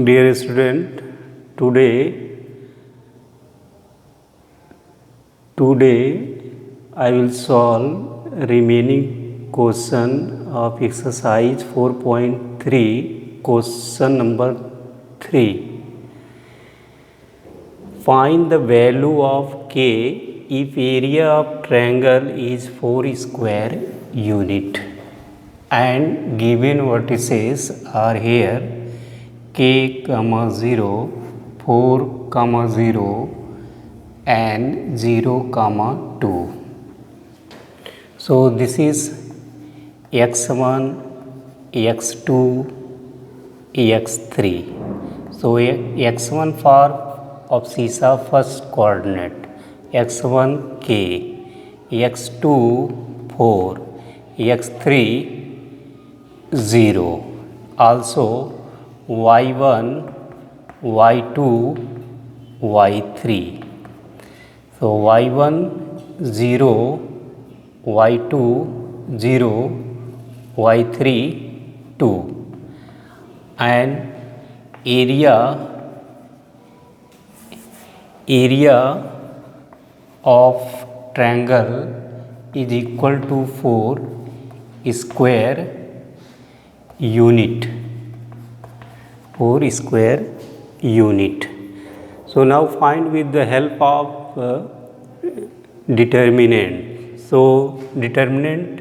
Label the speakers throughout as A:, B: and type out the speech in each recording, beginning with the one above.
A: Dear student, today I will solve remaining question of exercise 4.3, question number 3. Find the value of k if area of triangle is 4 square unit and given vertices are here k, 0, 4, 0 and 0, 2. So this is x1, x2, x3. So x1 for abscissa first coordinate, x1 k, x2 4, x3 0. Also y1, y2, y3. So y1 0, y2 0, y3 2, and area of triangle is equal to 4 square unit. 4 square unit. So now find with the help of determinant. So determinant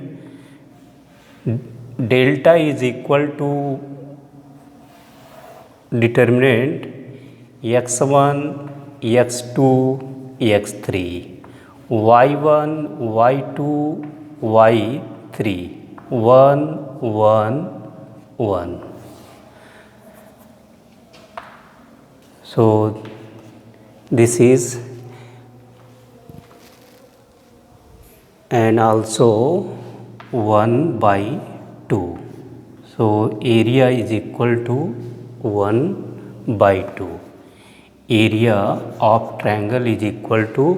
A: delta is equal to determinant x1, x2, x3, y1, y2, y3, 1, 1, 1. So this is, and also 1 by 2. So area is equal to 1 by 2. Area of triangle is equal to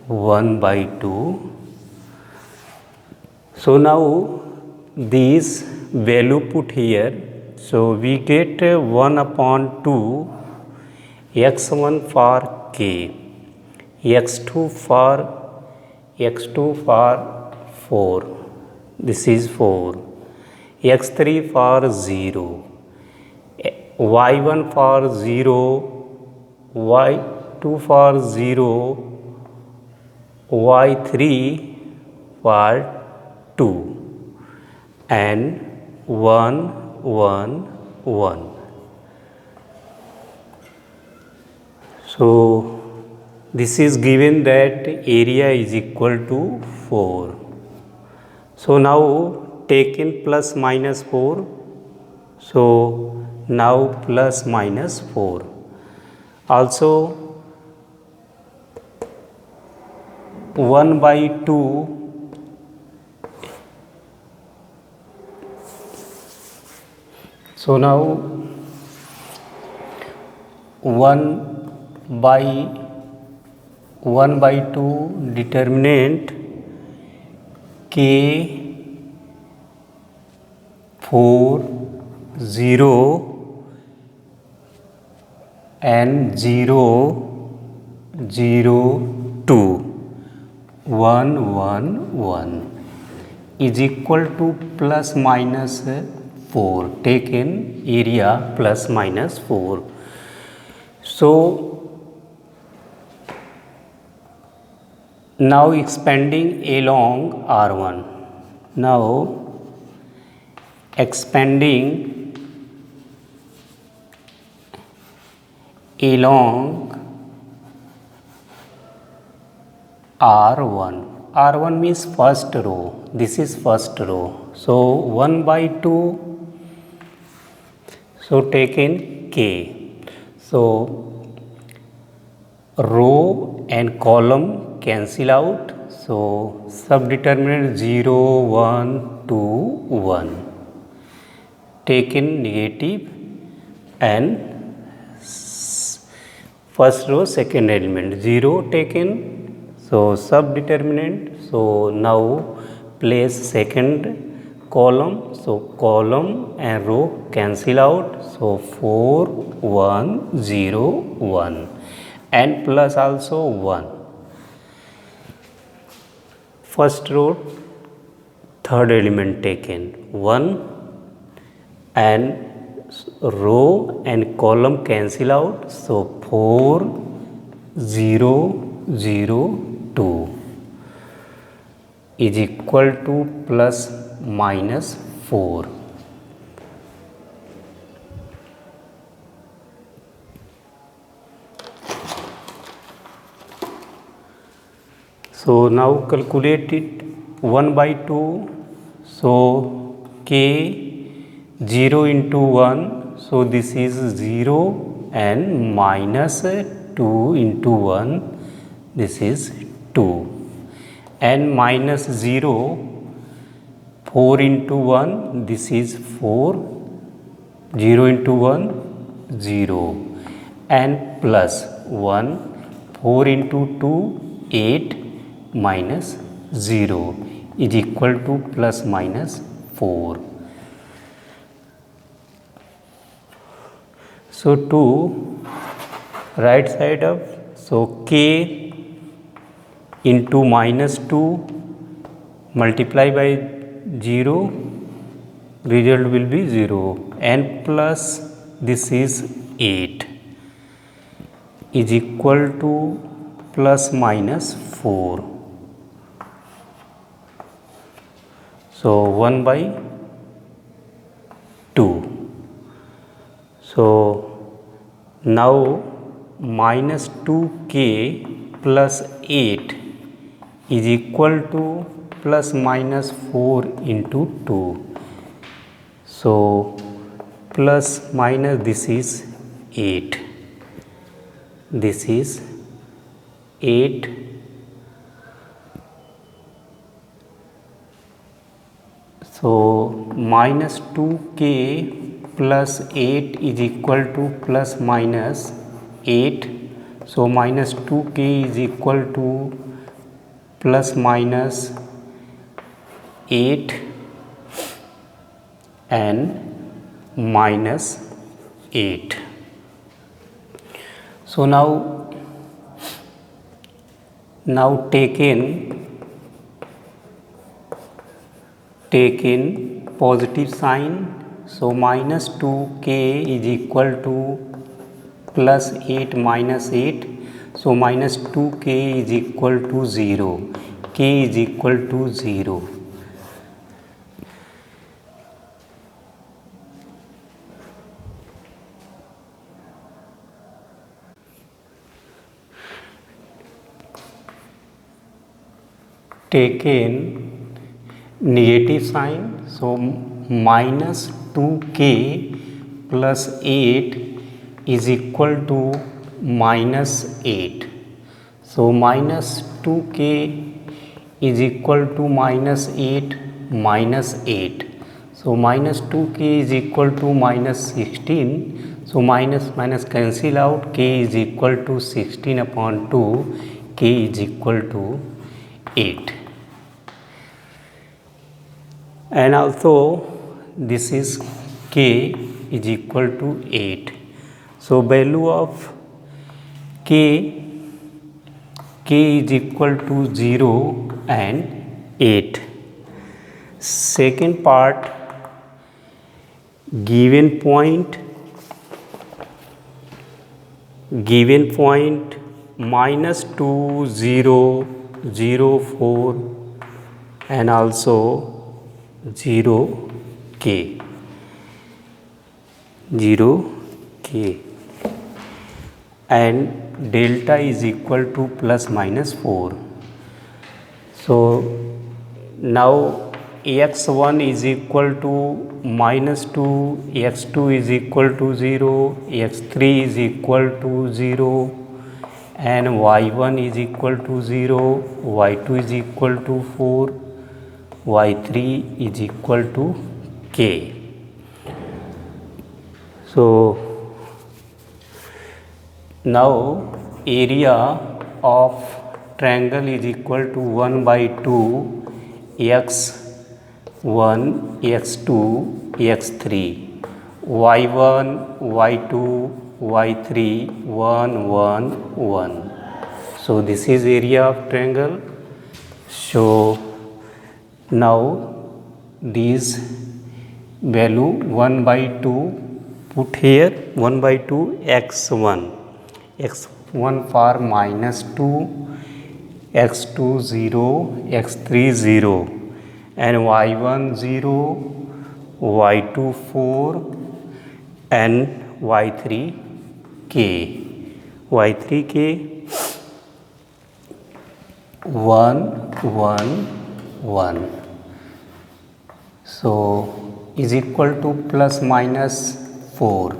A: 1 by 2. So now this value put here. So we get 1 upon 2, x1 for k, x2 for 4, this is 4, x3 for 0, y1 for 0, y2 for 0, y3 for 2, and 1, 1, 1. So this is given that area is equal to 4. So now take in plus minus 4. So now plus minus 4. Also 1 by 2. So now 1 by 2 determinant k 4, 0 and 0, 0, 2, 1, 1, 1 is equal to plus minus 4. Take in area plus minus 4. So now expanding along R1. Now expanding along R1. R1 means first row. This is first row. So 1 by 2. So take in K. So row and column cancel out. So subdeterminant 0, 1, 2, 1. Take in negative and first row second element 0 taken. So subdeterminant. So now place second column, so column and row cancel out, so 4 1 0 1 and plus also 1. First row third element taken 1 and row and column cancel out, so 4 0 0 2 is equal to plus minus 4. So now calculate it 1 by 2. So k 0 into 1, so this is 0 and minus 2 into 1, this is 2 and minus 0 4 into 1, this is 4, 0 into 1 0 and plus 1, 4 into 2 8 minus 0 is equal to plus minus 4. So to right side up, so k into minus 2 multiply by 0, result will be 0 and plus this is 8 is equal to plus minus 4. So 1 by 2. So now minus 2k plus 8 is equal to plus minus 4 into 2. So plus minus this is 8. This is 8. So minus 2k plus 8 is equal to plus minus 8. So minus 2k is equal to plus minus 8 and minus 8. So now take in positive sign, so minus 2k is equal to plus 8 minus 8, so minus 2k is equal to 0, k is equal to 0. Take in negative sign, so minus 2k plus 8 is equal to minus 8. So minus 2k is equal to minus 8 minus 8. So minus 2k is equal to minus 16. So minus cancel out, k is equal to 16 upon 2, k is equal to 8. And also this is k is equal to 8. So value of k is equal to 0 and 8. Second part, given point minus 2 0 0 4 and also 0 k and delta is equal to plus minus 4. So now x1 is equal to minus 2, x2 is equal to 0, x3 is equal to 0 and y1 is equal to 0, y2 is equal to 4, y3 is equal to k. So now area of triangle is equal to 1 by 2 x 1 x2 x3 y1 y2 y3 1 1 1. So this is area of triangle. So now these value 1 by 2 put here, 1 by 2 x1, x1 for -2, x2 0, x3 0, and y1 0, y2 4, and y3 k. y3 k 1 1 1. So is equal to plus minus 4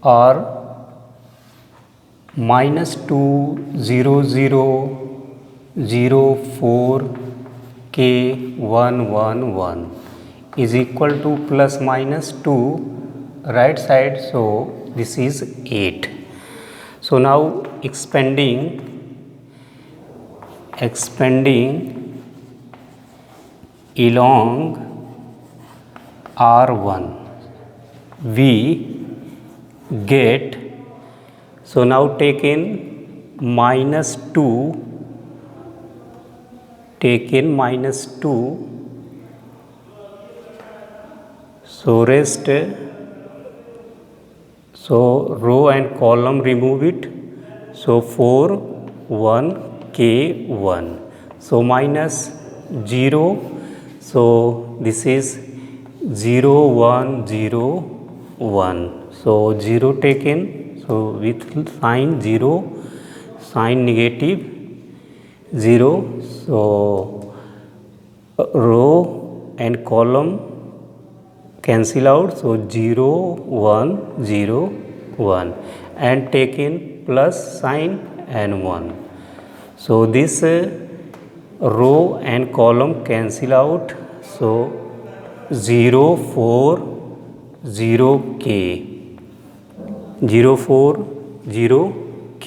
A: or -2 0 0 0 4 k 1 1 1 is equal to plus minus 2 right side. So this is 8. So now expanding along R1 we get, so now take in -2, so rest, so row and column remove it, so 4 1 k 1, so minus 0, so this is 0 1 0 1, so 0 taken, so with sign 0, sign negative 0, so row and column cancel out, so 0 1 0 1, and take in plus sign and 1. So this row and column cancel out, so 0 4 0 k, 0 4 0 k.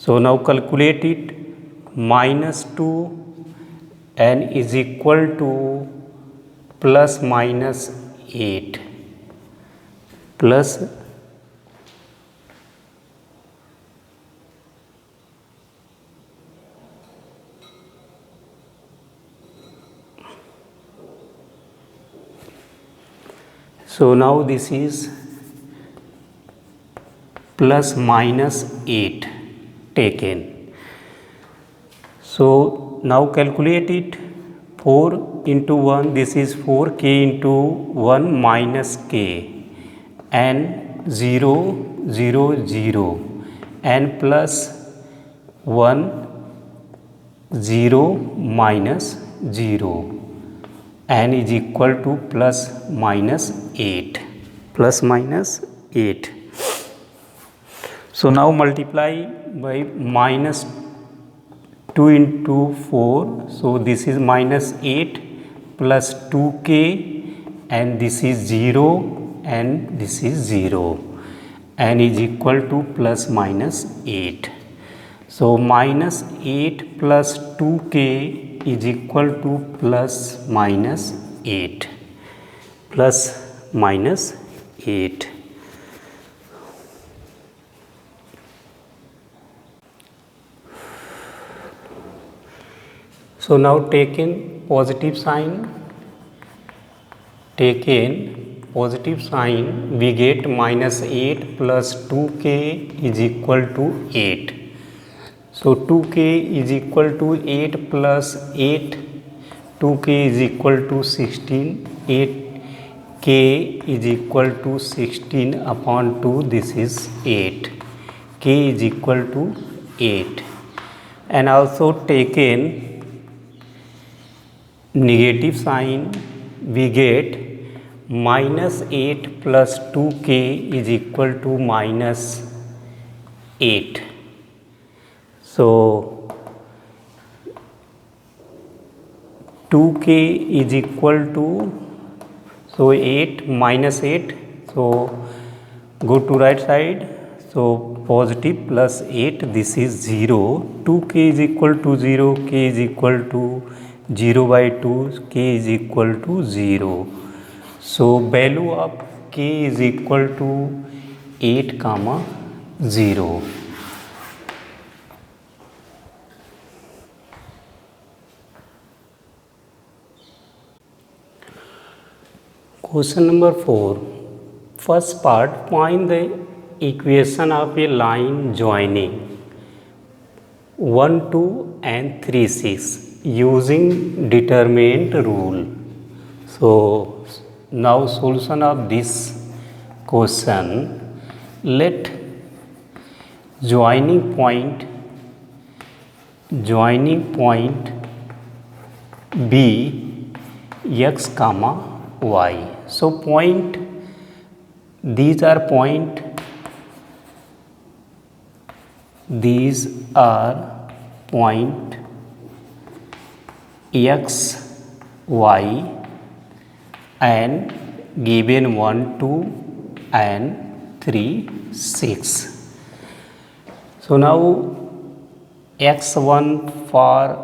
A: So now calculate it, -2 and is equal to plus minus 8 plus so now this is plus minus 8 taken. So now calculate it, 4 into 1, this is 4 k into 1 minus k, and 0 0 0, and plus 1 0 minus 0, and is equal to plus minus 8, plus minus 8. So now multiply by minus 2 into 4, so this is minus 8 plus 2k, and this is 0 and this is 0, and is equal to plus minus 8. So minus 8 plus 2k is equal to plus minus 8, plus minus 8. So now take in positive sign, we get minus 8 plus 2k is equal to 8. So 2k is equal to 8 plus 8, 2k is equal to 16, 8k is equal to 16 upon 2, this is 8, k is equal to 8. And also take in negative sign, we get minus 8 plus 2k is equal to minus 8. So 2k is equal to, so 8 minus 8, so go to right side, so positive plus 8, this is 0. 2k is equal to 0, k is equal to 0 by 2, k is equal to 0. So value of k is equal to 8 comma 0. Question number 4. First part, find the equation of a line joining 1, 2 and 3, 6 using determinant rule. So now solution of this question, let joining point be x comma y. So point, these are point x, y and given 1, 2 and 3, 6. So now x1 for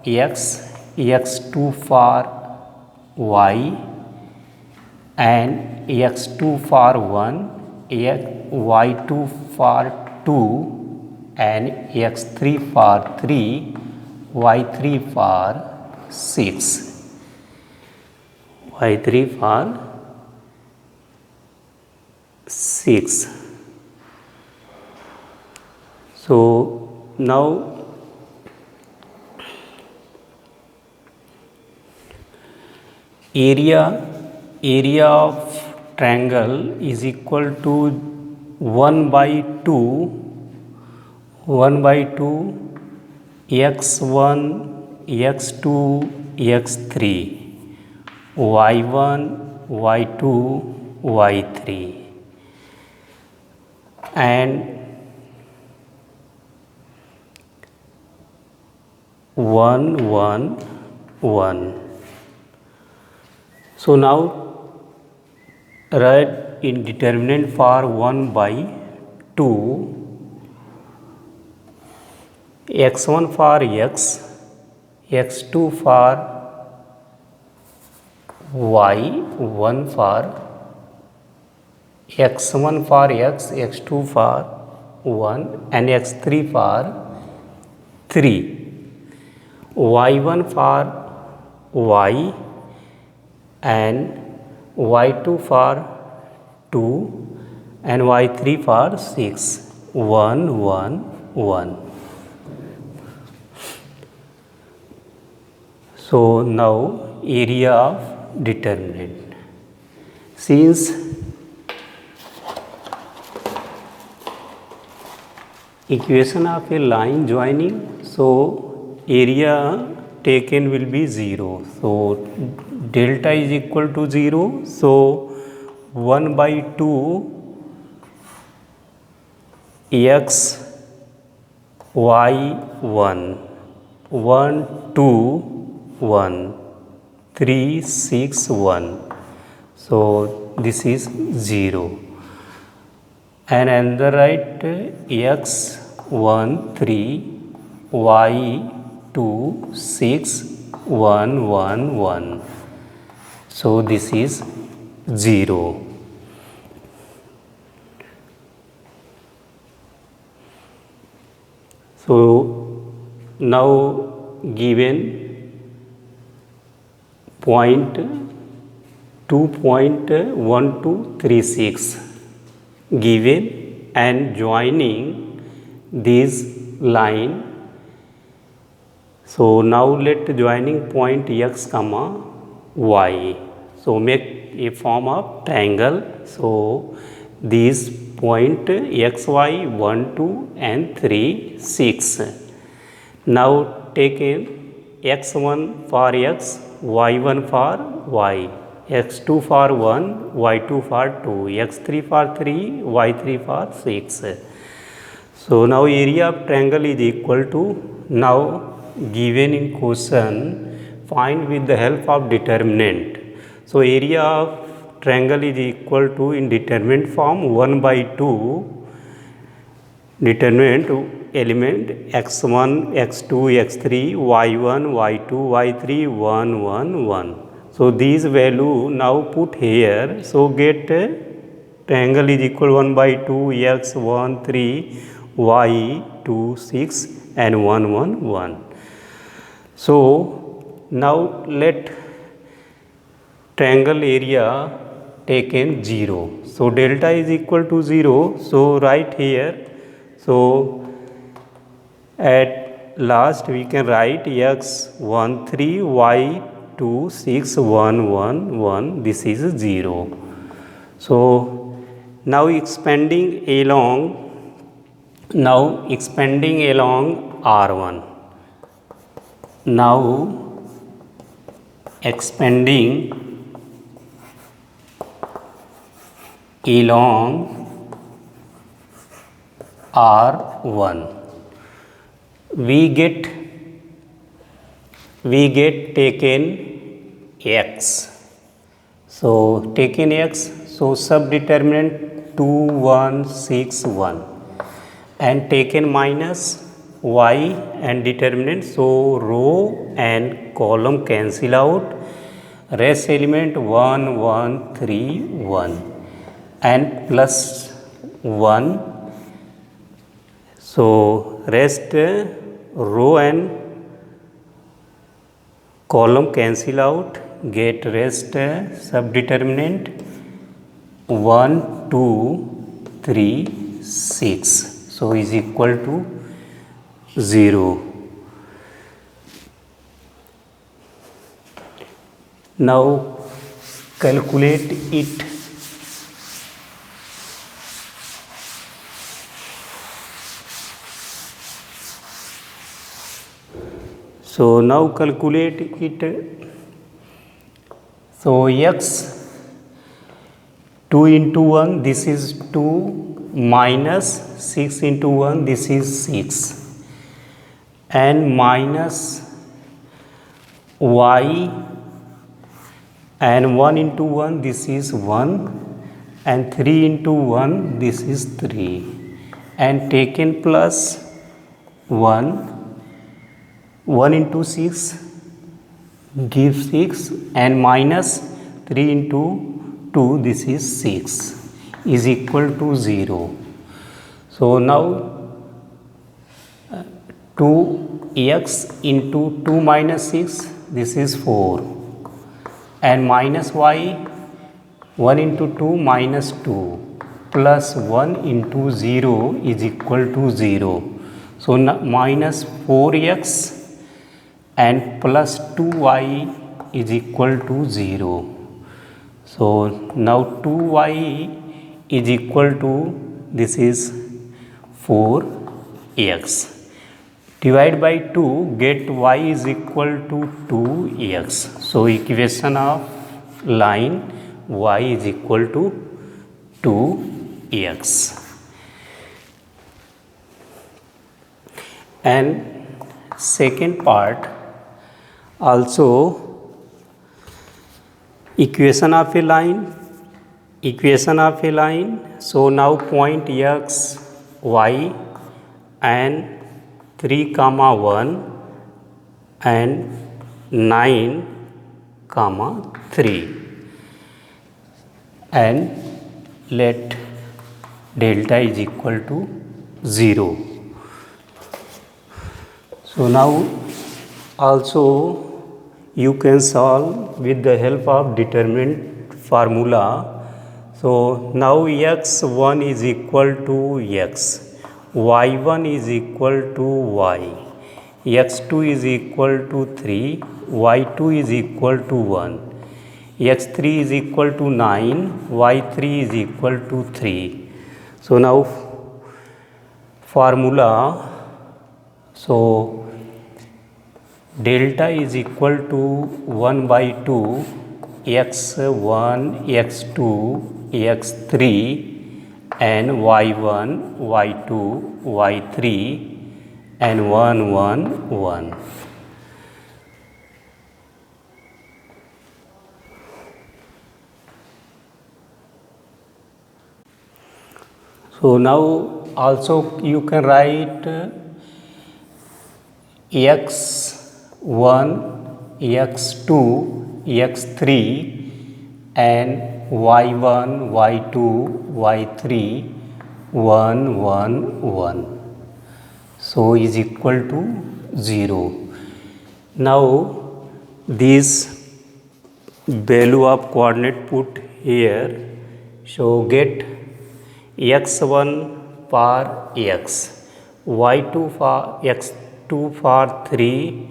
A: x, x2 for y and x2 for 1, y2 for 2 and x3 for 3, y3 for 6, y3 for 6. So now area of triangle is equal to 1 by 2 x1 x2 x3 y1 y2 y3 and 1 1 1. So now write in determinant for 1 by 2, x1 for x, x2 for y, 1 for x1 for x, x2 for 1 and x3 for 3, y1 for y and y2 for 2 and y3 for 6, 1 1 1. So now area of determinant, since equation of a line joining, so area taken will be 0. So delta is equal to 0. So 1 by 2 x y 1 1 2 1 3 6 1. So this is 0. And another right, x 1 3 y 2 6 1 1 1. So this is 0. So now given point 2.1236 given and joining this line. So now let joining point x comma y. So make a form of triangle. So these point x y 1 2 and 3 6. Now take x1 for x, y1 for y, x2 for 1, y2 for 2, x3 for 3, y3 for 6. So now area of triangle is equal to, now given in question, find with the help of determinant. So area of triangle is equal to, in determinant form, 1 by 2 determinant element x1, x2, x3, y1, y2, y3, 1, 1, 1. So these value now put here. So get triangle is equal 1 by 2, x 1, 3, y 2, 6 and 1, 1, 1. So now let triangle area taken 0. So delta is equal to 0. So right here. So at last we can write x 1 3 y 2 6 1 1 1. This is 0. So now expanding along R1. Now expanding along R1, we get taken x. So taken x, so subdeterminant 2 1 6 1 and taken minus y and determinant. So row and column cancel out, rest element 1 1 3 1 and plus 1. So rest row and column cancel out, get rest subdeterminant 1 2 3 6. So is equal to 0. Now calculate it. So now calculate it. So x 2 into 1, this is 2, minus 6 into 1, this is 6 and minus y and 1 into 1, this is 1 and 3 into 1, this is 3 and taken plus 1. 1 into 6 gives 6 and minus 3 into 2, this is 6 is equal to 0. So now 2x into 2 minus 6, this is 4 and minus y 1 into 2 minus 2 plus 1 into 0 is equal to 0. So minus 4x and plus 2y is equal to 0. So now 2y is equal to, this is 4x. Divide by 2, get y is equal to 2x. So equation of line y is equal to 2x. And second part also equation of a line. So now point x y and 3 comma 1 and 9 comma 3 and let delta is equal to 0. So now also you can solve with the help of determinant formula. So now x1 is equal to x, y1 is equal to y, x2 is equal to 3, y2 is equal to 1, x3 is equal to 9, y3 is equal to 3. So now formula. So delta is equal to 1 by 2 x1, x2, x3 and y1, y2, y3 and 1, 1, 1. So now also you can write x1, x2, x3 and y1, y2, y3, 1, 1, 1. So is equal to 0. Now this value of coordinate put here. So get x1 for x, y2 for x2 for 3,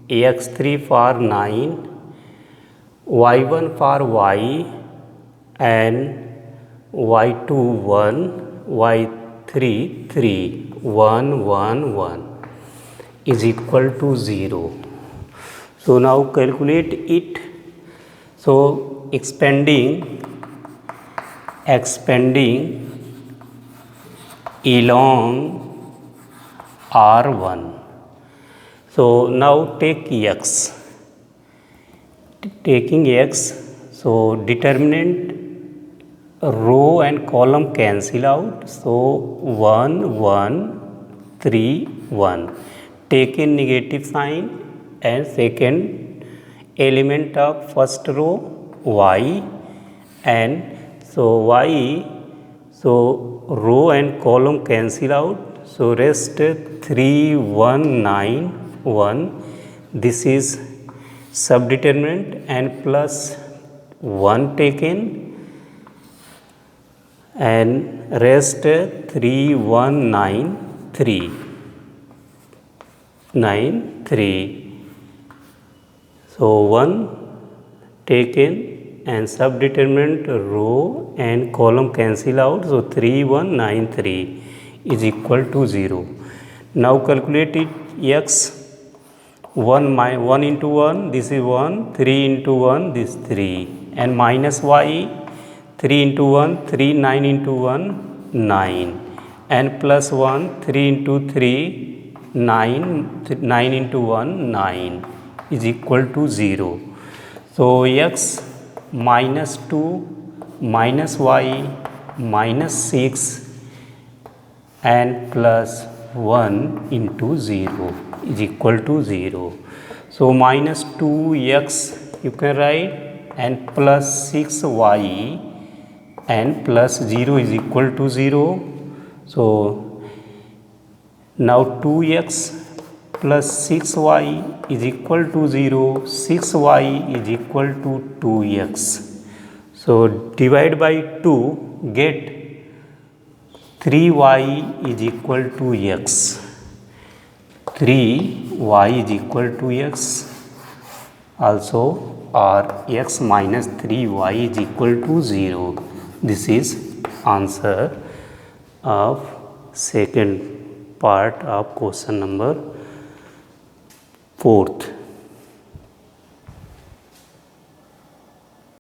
A: x3 for 9, y1 for y and y2 1, y3 3, 1, 1, 1 is equal to 0. So now calculate it. So expanding along R1. So now take x. Taking x, so determinant row and column cancel out. So 1, 1, 3, 1. Take in negative sign and second element of first row y, and so y, so row and column cancel out. So rest 3, 1, 9, 1. This is subdeterminant and plus 1 taken and rest 3, 1, 9, 3, 9, 3. So 1 taken and subdeterminant row and column cancel out. So 3, 1, 9, 3 is equal to 0. Now calculate it. X 1 into 1, this is 1, 3 into 1, this 3, and minus y 3 into 1, 3, 9 into 1, 9, and plus 1, 3 into 3, 9, 9 into 1, 9 is equal to 0. So x minus 2 minus y minus 6 and plus 1 into 0 is equal to 0. So minus 2x you can write and plus 6y and plus 0 is equal to 0. So now 2x plus 6y is equal to 0, 6y is equal to 2x. So divide by 2, get 3y is equal to x. 3y is equal to x also, or x minus 3y is equal to 0. This is answer of second part of question number 4th.